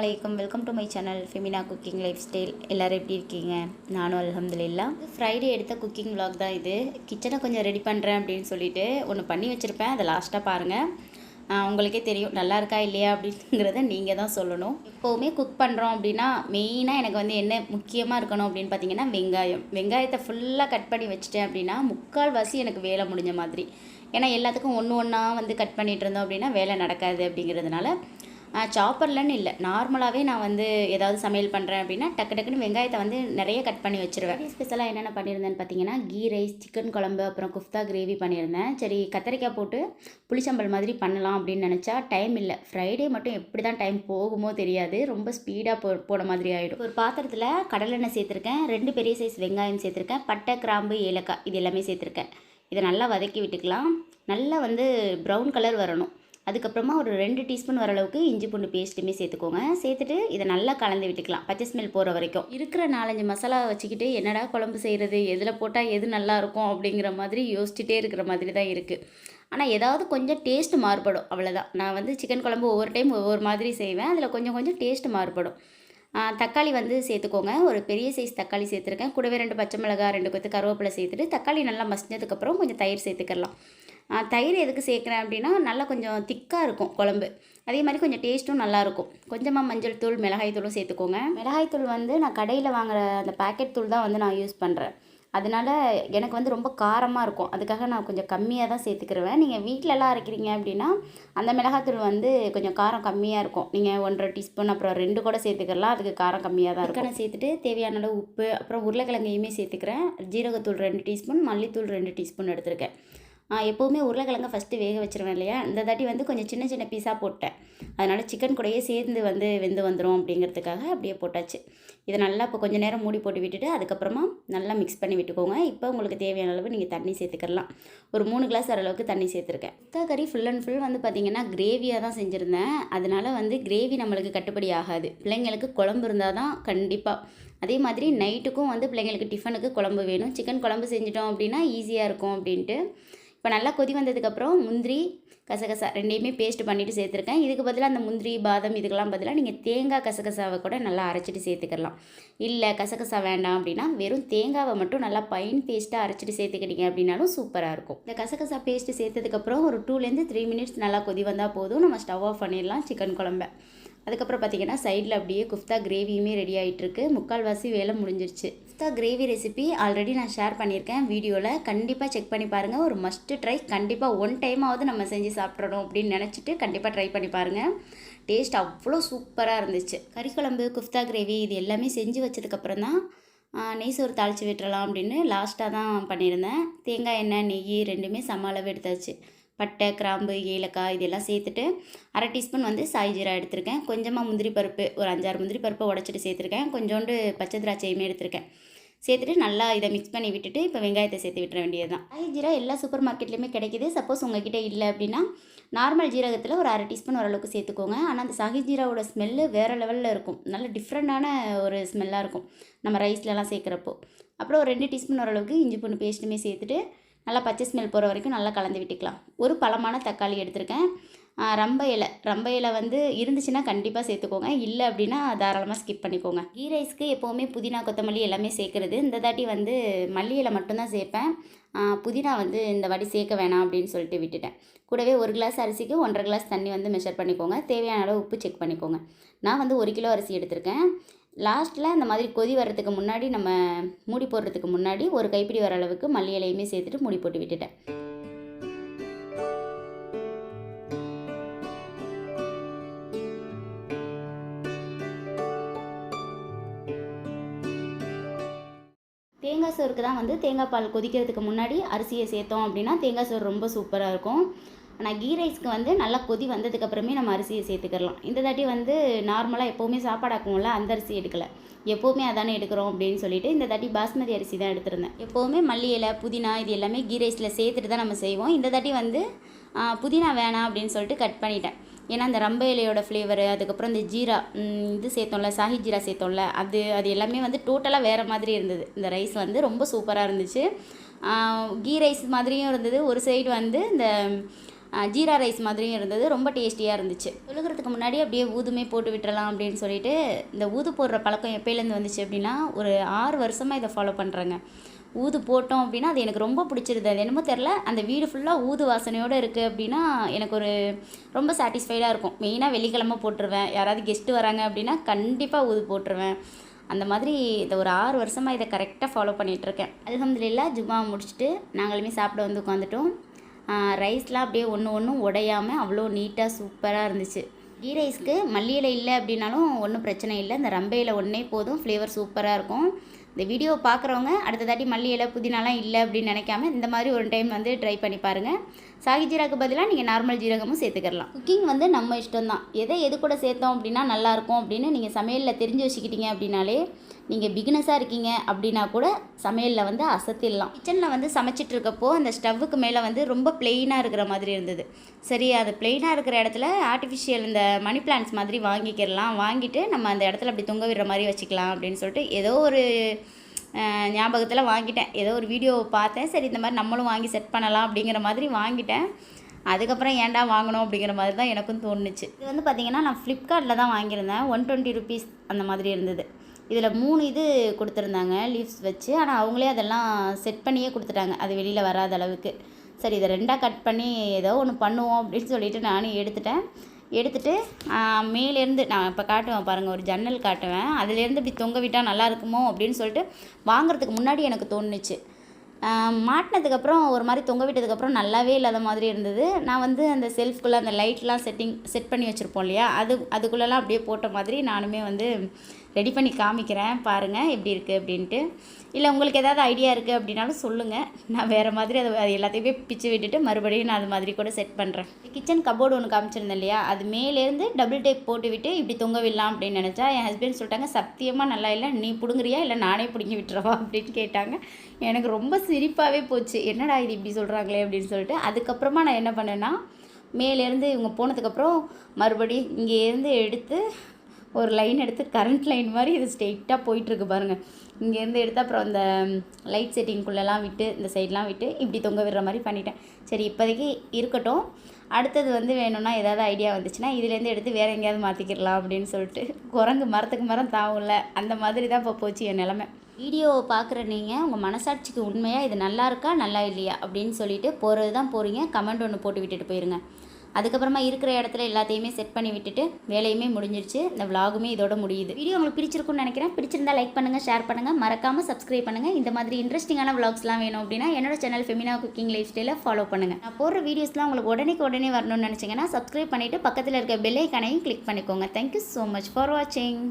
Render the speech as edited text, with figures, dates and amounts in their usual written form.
அலைக்கும் welcome to my channel Femina cooking life style. எல்லோரும் எப்படி இருக்கீங்க? நானும் அல்ஹம்துலில்லாஹ். ஃப்ரைடே எடுத்த குக்கிங் vlog தான் இது. கிச்சனை கொஞ்சம் ரெடி பண்ணுறேன் அப்படின்னு சொல்லிட்டு ஒன்று பண்ணி வச்சுருப்பேன். அதை லாஸ்ட்டாக பாருங்கள். உங்களுக்கே தெரியும் நல்லா இருக்கா இல்லையா அப்படிங்கிறத நீங்கள் தான் சொல்லணும். எப்போவுமே குக் பண்ணுறோம் அப்படின்னா மெயினாக எனக்கு வந்து என்ன முக்கியமாக இருக்கணும் அப்படின்னு பார்த்தீங்கன்னா வெங்காயத்தை ஃபுல்லாக கட் பண்ணி வச்சுட்டேன் அப்படின்னா முக்கால்வாசி எனக்கு வேலை முடிஞ்ச மாதிரி. ஏன்னா எல்லாத்துக்கும் ஒன்று ஒன்றா வந்து கட் பண்ணிகிட்டு இருந்தோம் அப்படின்னா வேலை நடக்காது. அப்படிங்கிறதுனால சாப்பர்லன்னு இல்லை, நார்மலாகவே நான் வந்து ஏதாவது சமையல் பண்ணுறேன் அப்படின்னா டக்கு டக்குன்னு வெங்காயத்தை வந்து நிறைய கட் பண்ணி வச்சுருவேன். ஸ்பெஷலாக என்னென்ன பண்ணியிருந்தேன்னு பார்த்தீங்கன்னா கீ ரைஸ், சிக்கன் குழம்பு, அப்புறம் குஃப்தா கிரேவி பண்ணியிருந்தேன். சரி கத்திரிக்காய் போட்டு புளிச்சம்பல் மாதிரி பண்ணலாம் அப்படின்னு நினச்சா டைம் இல்லை. ஃப்ரைடே மட்டும் எப்படி தான் டைம் போகுமோ தெரியாது, ரொம்ப ஸ்பீடாக போன மாதிரி ஆகிடும். ஒரு பாத்திரத்தில் கடலெண்ணெய் சேர்த்துருக்கேன், 2 பெரிய சைஸ் வெங்காயம் சேர்த்துருக்கேன், பட்டை, கிராம்பு, ஏலக்காய் இது எல்லாமே சேர்த்துருக்கேன். இதை நல்லா வதக்கி விட்டுக்கலாம். நல்லா வந்து ப்ரௌன் கலர் வரணும். அதுக்கப்புறமா ஒரு 2 டீஸ்பூன் வர அளவுக்கு இஞ்சி பூண்டு பேஸ்ட்டுமே சேர்த்துக்கோங்க. சேர்த்துட்டு இதை நல்லா கலந்து விட்டுக்கலாம் பச்சை ஸ்மெல் போகிற வரைக்கும். இருக்கிற 4-5 மசாலா வச்சுக்கிட்டு என்னடா குழம்பு செய்கிறது, எதில் போட்டால் எது நல்லாயிருக்கும் அப்படிங்கிற மாதிரி யோசிச்சுட்டே இருக்கிற மாதிரி தான் இருக்குது. ஆனால் ஏதாவது கொஞ்சம் டேஸ்ட் மாறுபடும், அவ்வளோதான். நான் வந்து சிக்கன் குழம்பு ஒவ்வொரு டைம் ஒவ்வொரு மாதிரி செய்வேன், அதில் கொஞ்சம் கொஞ்சம் டேஸ்ட் மாறுபடும். தக்காளி வந்து சேர்த்துக்கோங்க. ஒரு பெரிய சைஸ் தக்காளி சேர்த்துருக்கேன். கூடவே 2 பச்சை மிளகாய், 2 கொத்து கருவேப்பிலை சேர்த்துட்டு தக்காளி நல்லா மசிஞ்சதுக்கப்புறம் கொஞ்சம் தயிர் சேர்த்துக்கலாம். தயிர் எதுக்கு சேர்க்குறேன் அப்படின்னா நல்லா கொஞ்சம் திக்காக இருக்கும் குழம்பு, அதே மாதிரி கொஞ்சம் டேஸ்ட்டும் நல்லாயிருக்கும். கொஞ்சமாக மஞ்சள் தூள், மிளகாய் தூளும் சேர்த்துக்கோங்க. மிளகாய் தூள் வந்து நான் கடையில் வாங்குகிற அந்த பேக்கெட் தூள் தான் வந்து நான் யூஸ் பண்ணுறேன். அதனால் எனக்கு வந்து ரொம்ப காரமாக இருக்கும், அதுக்காக நான் கொஞ்சம் கம்மியாக தான் சேர்த்துக்கிருவேன். நீங்கள் வீட்டிலலாம் அரைக்கிறீங்க அப்படின்னா அந்த மிளகாத்தூள் வந்து கொஞ்சம் காரம் கம்மியாக இருக்கும். நீங்கள் 1.5 டீஸ்பூன் அப்புறம் 2 கூட சேர்த்துக்கலாம், அதுக்கு காரம் கம்மியாக தான் இருக்கும். சேர்த்துட்டு தேவையான அளவு உப்பு, அப்புறம் உருளைக்கிழங்கையுமே சேர்த்துக்கிறேன். ஜீரகத்தூள் 2 டீஸ்பூன், மல்லித்தூள் 2 டீஸ்பூன் எடுத்துருக்கேன். எப்போவுமே உருளைக்கிழங்க ஃபஸ்ட்டு வேக வச்சுருவேன் இல்லையா, இந்த தாட்டி வந்து கொஞ்சம் சின்ன சின்ன பீஸாக போட்டேன். அதனால் சிக்கன் கூடயே சேர்ந்து வந்து வெந்து வந்துடும் அப்படிங்கிறதுக்காக அப்படியே போட்டாச்சு. இதை நல்லா இப்போ கொஞ்சம் நேரம் மூடி போட்டு விட்டுட்டு அதுக்கப்புறமா நல்லா மிக்ஸ் பண்ணி விட்டுக்கோங்க. இப்போ உங்களுக்கு தேவையான அளவு நீங்கள் தண்ணி சேர்த்துக்கலாம். ஒரு 3 கிளாஸ் அளவுக்கு தண்ணி சேர்த்துருக்கேன். குஃப்தா கறி ஃபுல் அண்ட் ஃபுல் வந்து பார்த்திங்கன்னா கிரேவியாக தான் செஞ்சுருந்தேன். அதனால் வந்து கிரேவி நம்மளுக்கு கட்டுப்படி ஆகாது. பிள்ளைங்களுக்கு குழம்பு இருந்தால் தான் கண்டிப்பாக. அதே மாதிரி நைட்டுக்கும் வந்து பிள்ளைங்களுக்கு டிஃபனுக்கு குழம்பு வேணும். சிக்கன் குழம்பு செஞ்சிட்டோம் அப்படின்னா ஈஸியாக இருக்கும் அப்படின்ட்டு இப்போ நல்லா கொதி வந்ததுக்கப்புறம் முந்திரி, கசகசா 2யுமே பேஸ்ட் பண்ணிவிட்டு சேர்த்துருக்கேன். இதுக்கு பதிலாக அந்த முந்திரி, பாதம் இதுக்கெல்லாம் பதிலாக நீங்கள் தேங்காய் கசகசாவை கூட நல்லா அரைச்சிட்டு சேர்த்துக்கலாம். இல்லை கசகசா வேண்டாம் அப்படின்னா வெறும் தேங்காவை மட்டும் நல்லா பைன் பேஸ்ட்டாக அரைச்சிட்டு சேர்த்துக்கிட்டீங்க அப்படின்னாலும் சூப்பராக இருக்கும். இந்த கசகசா பேஸ்ட்டு சேர்த்ததுக்கப்புறம் ஒரு 2 to 3 மினிட்ஸ் நல்லா கொதி வந்தால் போதும். நம்ம ஸ்டவ் ஆஃப் பண்ணிடலாம் சிக்கன் குழம்பை. அதுக்கப்புறம் பார்த்திங்கன்னா சைடில் அப்படியே குஃப்தா கிரேவியுமே ரெடி ஆகிட்டுருக்கு. முக்கால்வாசி வேலை முடிஞ்சிருச்சு. குஃப்தா கிரேவி ரெசிபி ஆல்ரெடி நான் ஷேர் பண்ணியிருக்கேன் வீடியோவில், கண்டிப்பாக செக் பண்ணி பாருங்கள். ஒரு மஸ்ட்டு ட்ரை, கண்டிப்பாக 1 டைமாவது நம்ம செஞ்சு சாப்பிட்றோம் அப்படின்னு நினச்சிட்டு கண்டிப்பாக ட்ரை பண்ணி பாருங்கள். டேஸ்ட் அவ்வளோ சூப்பராக இருந்துச்சு. கறிக்குழம்பு, குஃப்தா கிரேவி இது எல்லாமே செஞ்சு வச்சதுக்கப்புறம் தான் நெய் சோறு தாளித்து விட்டுறலாம் அப்படின்னு லாஸ்ட்டாக தான் பண்ணியிருந்தேன். தேங்காய் எண்ணெய், நெய் 2மே சம அளவு எடுத்தாச்சு. பட்டை, கிராம்பு, ஏலக்காய் இதெல்லாம் சேர்த்துட்டு 1/2 டீஸ்பூன் வந்து சாய் ஜீரா எடுத்திருக்கேன். கொஞ்சமாக முந்திரி பருப்பு, ஒரு 5-6 முந்திரி பருப்பை உடச்சிட்டு சேர்த்துருக்கேன். கொஞ்சோண்டு பச்சை திராட்சையுமே எடுத்திருக்கேன். சேர்த்துட்டு நல்லா இதை மிக்ஸ் பண்ணி விட்டுட்டு இப்போ வெங்காயத்தை சேர்த்து விட்டுற வேண்டியது தான். சாய் ஜீரா எல்லா சூப்பர் மார்க்கெட்லேயுமே கிடைக்கிது. சப்போஸ் உங்ககிட்ட இல்லை அப்படின்னா நார்மல் ஜீரகத்தில் ஒரு 1/2 டீஸ்பூன் ஓரளவுக்கு சேர்த்துக்கோங்க. ஆனால் அந்த சாஹி ஜீராவோட ஸ்மெல்லு வேறு லெவலில் இருக்கும், நல்ல டிஃப்ரெண்ட்டான ஒரு ஸ்மெல்லாக இருக்கும் நம்ம ரைஸ்லலாம் சேர்க்குறப்போ. அப்புறம் ஒரு 2 டீஸ்பூன் ஓரளவுக்கு இஞ்சி பூண்டு பேஸ்ட்டுமே சேர்த்துட்டு நல்லா பச்சை ஸ்மெல் போகிற வரைக்கும் நல்லா கலந்து விட்டுக்கலாம். ஒரு பழமான தக்காளி எடுத்திருக்கேன். ரம்ப இலை வந்து இருந்துச்சுன்னா கண்டிப்பாக சேர்த்துக்கோங்க, இல்லை அப்படின்னா தாராளமாக ஸ்கிப் பண்ணிக்கோங்க. கீ ரைஸ்க்கு எப்போவுமே புதினா, கொத்தமல்லி எல்லாமே சேர்க்குறது. இந்த தாட்டி வந்து மல்லி இலை மட்டும்தான் சேர்ப்பேன். புதினா வந்து இந்த வாட்டி சேர்க்க வேணாம் அப்படின்னு சொல்லிட்டு விட்டுட்டேன். கூடவே 1 கிளாஸ் அரிசிக்கு 1.5 கிளாஸ் தண்ணி வந்து மெஷர் பண்ணிக்கோங்க. தேவையான அளவு உப்பு செக் பண்ணிக்கோங்க. நான் வந்து 1 கிலோ அரிசி எடுத்திருக்கேன். லாஸ்ட்டில் இந்த மாதிரி கொதி வர்றதுக்கு முன்னாடி, நம்ம மூடி போடுறதுக்கு முன்னாடி ஒரு கைப்பிடி வர அளவுக்கு மல்லி இலையுமே சேர்த்துட்டு மூடி போட்டு விட்டுட்டேன். தேங்காய் சோறுக்கு தான் வந்து தேங்காய் பால் கொதிக்கிறதுக்கு முன்னாடி அரிசியை சேர்த்தோம் அப்படின்னா தேங்காய் சோறு ரொம்ப சூப்பராக இருக்கும். ஆனால் கீ ரைஸ்க்கு வந்து நல்லா கொதி வந்ததுக்கப்புறமே நம்ம அரிசியை சேர்த்துக்கலாம். இந்த தாட்டி வந்து நார்மலாக எப்போவுமே சாப்பாடு ஆக்குவோம்ல, அந்த அரிசி எடுக்கலை. எப்போவுமே அதானே எடுக்கிறோம் அப்படின்னு சொல்லிட்டு இந்த தாட்டி பாஸ்மதி அரிசி தான் எடுத்திருந்தேன். எப்போவுமே மல்லி இலை, புதினா இது எல்லாமே கீ ரைஸில் சேர்த்துட்டு தான் நம்ம செய்வோம். இந்த தாட்டி வந்து புதினா வேணாம் அப்படின்னு சொல்லிட்டு கட் பண்ணிட்டேன். ஏன்னா அந்த ரம்ப இலையோட ஃப்ளேவரு, அதுக்கப்புறம் இந்த ஜீரா இது சேர்த்தோம்ல, சாஹி ஜீரா சேர்த்தோம்ல, அது எல்லாமே வந்து டோட்டலாக வேறு மாதிரி இருந்தது. இந்த ரைஸ் வந்து ரொம்ப சூப்பராக இருந்துச்சு. கீ ரைஸ் மாதிரியும் இருந்தது. ஒரு சைடு வந்து இந்த ஜீரா ரைஸ் மாதிரியும் இருந்தது. ரொம்ப டேஸ்டியாக இருந்துச்சு. தொழுகிறதுக்கு முன்னாடி அப்படியே ஊதுமே போட்டு விட்டுறலாம் அப்படின்னு சொல்லிட்டு இந்த ஊது போடுற பழக்கம் எப்போலேருந்து வந்துச்சு அப்படின்னா ஒரு 6 வருஷமாக இதை ஃபாலோ பண்ணுறேங்க. ஊது போட்டோம் அப்படின்னா அது எனக்கு ரொம்ப பிடிச்சிருது. அது என்னமோ தெரில, அந்த வீடு ஃபுல்லாக ஊது வாசனையோடு இருக்குது அப்படின்னா எனக்கு ஒரு ரொம்ப சாட்டிஸ்ஃபைடாக இருக்கும். மெயினாக வெள்ளிக்கிழமை போட்டுருவேன். யாராவது கெஸ்ட்டு வராங்க அப்படின்னா கண்டிப்பாக ஊது போட்டுருவேன். அந்த மாதிரி இந்த ஒரு 6 வருஷமாக இதை கரெக்டாக ஃபாலோ பண்ணிகிட்ருக்கேன். அல்ஹம்துலில்லாஹ் ஜும்மா முடிச்சுட்டு நாங்களுமே சாப்பிட வந்து உட்காந்துட்டோம். ரைஸ்லாம் அப்படியே ஒன்றும் உடையாமல் அவ்வளோ நீட்டாக சூப்பராக இருந்துச்சு. கீ ரைஸ்க்கு மல்லி இலை இல்லை அப்படின்னாலும் ஒன்றும் பிரச்சனை இல்லை. இந்த ரம்பையில் ஒன்றே போதும், ஃப்ளேவர் சூப்பராக இருக்கும். இந்த வீடியோ பார்க்குறவங்க அடுத்த தாட்டி மல்லி இலை புதினாலாம் இல்லை அப்படின்னு நினைக்காம இந்த மாதிரி ஒரு டைம் வந்து ட்ரை பண்ணி பாருங்கள். சாகி ஜீராக்கு பதிலாக நீங்கள் நார்மல் ஜீரகமும் சேர்த்துக்கலாம். குக்கிங் வந்து நம்ம இஷ்டம்தான். எது கூட சேர்த்தோம் அப்படின்னா நல்லாயிருக்கும் அப்படின்னு நீங்கள் சமையலில் தெரிஞ்சு வச்சுக்கிட்டீங்க அப்படின்னாலே, நீங்கள் பிகினஸாக இருக்கீங்க அப்படின்னா கூட சமையலில் வந்து அசத்திடலாம். கிச்சனில் வந்து சமைச்சிட்டு இருக்கப்போ அந்த ஸ்டவ்வுக்கு மேலே வந்து ரொம்ப பிளெயினாக இருக்கிற மாதிரி இருந்தது. சரி, அது பிளெயினாக இருக்கிற இடத்துல ஆர்டிஃபிஷியல் இந்த மணி பிளான்ட்ஸ் மாதிரி வாங்கிட்டு நம்ம அந்த இடத்துல அப்படி தொங்க விடுற மாதிரி வச்சுக்கலாம் அப்படின்னு சொல்லிட்டு ஏதோ ஒரு ஞாபகத்தில் வாங்கிட்டேன். ஏதோ ஒரு வீடியோவை பார்த்தேன். சரி, இந்த மாதிரி நம்மளும் வாங்கி செட் பண்ணலாம் அப்படிங்கிற மாதிரி வாங்கிட்டேன். அதுக்கப்புறம் ஏன்டா வாங்கணும் அப்படிங்கிற மாதிரி தான் எனக்கும் தோணுச்சு. இது வந்து பார்த்திங்கன்னா நான் ஃப்ளிப்கார்ட்டில் தான் வாங்கியிருந்தேன். 120 rupees அந்த மாதிரி இருந்தது. இதில் 3 இது கொடுத்துருந்தாங்க லீவ்ஸ் வச்சு. ஆனால் அவங்களே அதெல்லாம் செட் பண்ணியே கொடுத்துட்டாங்க, அது வெளியில் வராத அளவுக்கு. சரி, இதை 2ஆக கட் பண்ணி ஏதோ ஒன்று பண்ணுவோம் அப்படின்னு சொல்லிட்டு நானும் எடுத்துட்டு மேலேருந்து நான் இப்போ காட்டுவேன் பாருங்கள், ஒரு ஜன்னல் காட்டுவேன். அதுலேருந்து இப்படி தொங்க விட்டால் நல்லா இருக்குமோ அப்படின்னு சொல்லிட்டு வாங்குறதுக்கு முன்னாடி எனக்கு தோணுச்சு. மாட்டினதுக்கப்புறம் ஒரு மாதிரி தொங்க விட்டதுக்கப்புறம் நல்லாவே இல்லாத மாதிரி இருந்தது. நான் வந்து அந்த செல்ஃப்குள்ளே அந்த லைட்லாம் செட் பண்ணி வச்சுருப்போம் இல்லையா, அதுக்குள்ளெல்லாம் அப்படியே போட்ட மாதிரி நானுமே வந்து ரெடி பண்ணி காமிக்கிறேன் பாருங்கள் எப்படி இருக்குது அப்படின்ட்டு. இல்லை உங்களுக்கு ஏதாவது ஐடியா இருக்குது அப்படின்னாலும் சொல்லுங்கள். நான் வேறு மாதிரி அது எல்லாத்தையுமே பிச்சு விட்டுட்டு மறுபடியும் நான் அது மாதிரி கூட செட் பண்ணுறேன். கிச்சன் கபோர்டு ஒன்று காமிச்சிருந்தேன் இல்லையா, அது மேலேருந்து டபுள் டேப் போட்டு விட்டு இப்படி தொங்க விடலாம் அப்படின்னு நினச்சா என் ஹஸ்பண்ட் சொல்லிட்டாங்க, சத்தியமாக நல்லா இல்லை, நீ பிடுங்குறியா இல்லை நானே பிடுங்கி விட்டுறவா அப்படின்னு கேட்டாங்க. எனக்கு ரொம்ப சிரிப்பாகவே போச்சு. என்னடா இது இப்படி சொல்கிறாங்களே அப்படின்னு சொல்லிட்டு. அதுக்கப்புறமா நான் என்ன பண்ணேன்னா, மேலேருந்து இவங்க போனதுக்கப்புறம் மறுபடியும் இங்கேருந்து எடுத்து ஒரு லைன் எடுத்து கரண்ட் லைன் மாதிரி இது ஸ்ட்ரெயிட்டாக போயிட்டுருக்கு பாருங்கள். இங்கேருந்து எடுத்து அப்புறம் அந்த லைட் செட்டிங்குள்ளெல்லாம் விட்டு இந்த சைட்லாம் விட்டு இப்படி தொங்க விடுற மாதிரி பண்ணிட்டேன். சரி, இப்போதைக்கு இருக்கட்டும். அடுத்தது வந்து வேணும்னா ஏதாவது ஐடியா வந்துச்சுன்னா இதுலேருந்து எடுத்து வேறு எங்கேயாவது மாற்றிக்கிடலாம் அப்படின்னு சொல்லிட்டு. குரங்கு மரத்துக்கு மரம் தாவும்ல, அந்த மாதிரி தான் இப்போ போச்சு என் நிலமை. வீடியோவை பார்க்குற நீங்கள் உங்கள் மனசாட்சிக்கு உண்மையாக இது நல்லா இருக்கா நல்லா இல்லையா அப்படின்னு சொல்லிட்டு போகிறது தான் போகிறீங்க. கமெண்ட் ஒன்று போட்டு விட்டுட்டு போயிருங்க. அதுக்கப்புறமா இருக்கிற இடத்துல எல்லாத்தையுமே செட் பண்ணி விட்டுட்டு வேலையுமே முடிஞ்சிருச்சு. இந்த விலாகுமே இதோட முடியுது. வீடியோ உங்களுக்கு பிடிச்சிருக்குன்னு நினைக்கிறேன். பிடிச்சிருந்தா லைக் பண்ணுங்கள், ஷேர் பண்ணுங்கள், மறக்காமல் சப்ஸ்கிரைப் பண்ணுங்கள். இந்த மாதிரி இன்ட்ரெஸ்டிங்கான விலாக்ஸ்லாம் வேணும் அப்படின்னா என்னோட சேனல் ஃபெமினா குக்கிங் லைஃப் ஸ்டைலை ஃபாலோ பண்ணுங்கள். நான் போடுற வீடியோஸ்லாம் உங்களுக்கு உடனே வரணும்னு நினச்சிங்கன்னா சப்ஸ்கிரைப் பண்ணிவிட்டு பக்கத்தில் இருக்க பெல் ஐக்கானையும் கிளிக் பண்ணிக்கோங்க. தேங்க்யூ ஸோ மச் ஃபார் வாட்சிங்.